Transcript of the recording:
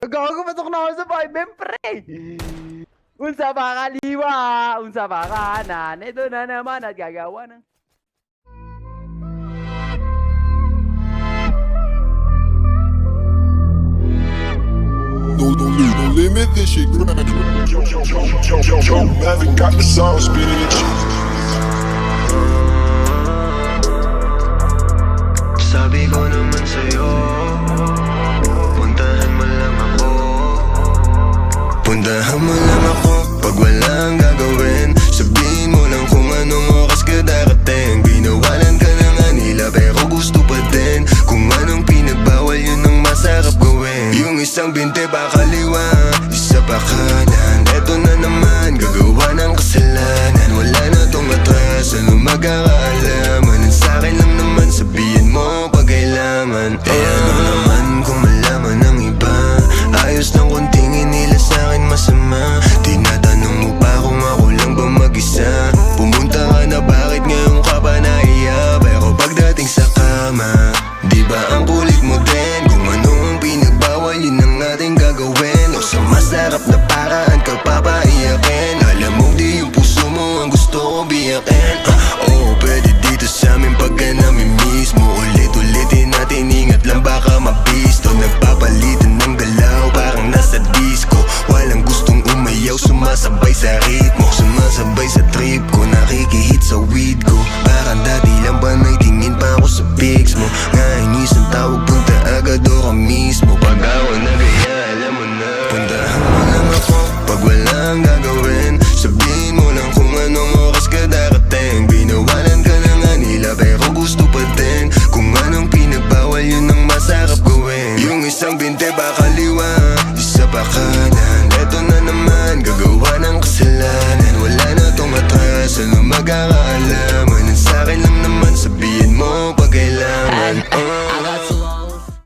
Gago, pasok na ako sa 5M, pre. Unsa ba kaliwa, unsa ba kanan, ito na naman at gagawa ng No limit, this shit gradual. Yo, Maverick got the sauce, bitch. Sabi ko naman sa'yo, puntahan mo lang ako. Puntahan mo lang ako pag walang gagawin. Sabihin mo lang kung anong oras ka darating. Binawalan ka na nga nila pero gusto pa din. Kung anong pinagbawal yun ang masarap gawin. Yung isang binte pa kaliwa, isa pa kanan. Eto na naman, gagawa ng kasalanan. Wala na tong atras, ano magkakaalaman. Ang sa'kin lang naman, sabihin mo pag kailangan. Eh ano naman kung malaman ng iba. Ayos ng konting nila sa'kin masama. Tinatanong mo pa kung ako lang ba mag-isa. Pumunta ka na, bakit ngayon ka ba naiya? Pero pagdating sa kama, di ba ang kulit mo din? Kung ano ang pinagbawal, yun ang ating gagawin. O sa masarap na paraan ka papaiyakin. Alam mo di yung puso mo ang gusto ko biyakin. Oo, pwede dito sa amin pagka namimiss mo. Ulit-ulitin natin, ingat lang baka mabisto. Nagpapalitan ng galaw, parang nasa disco. Walang gustong umayaw, sumasabay sa ritmo. Sumasabay sa trip ko, nakikihit sa weed ko. Parang dati lang ba naitingin pa ako sa pics mo. Ngainis ang tawag, punta agad o ka mismo. Pag ako na kaya alam mo na. Puntahan mo lang ako pag walang gagawin. Sabihin mo lang kung anong oras ka darating. Binawalan ka na nga nila pero gusto pa din. Kung anong pinagbawal yun ang masarap gawin. Yung isang binte pa kaliwa, isa pa kanan.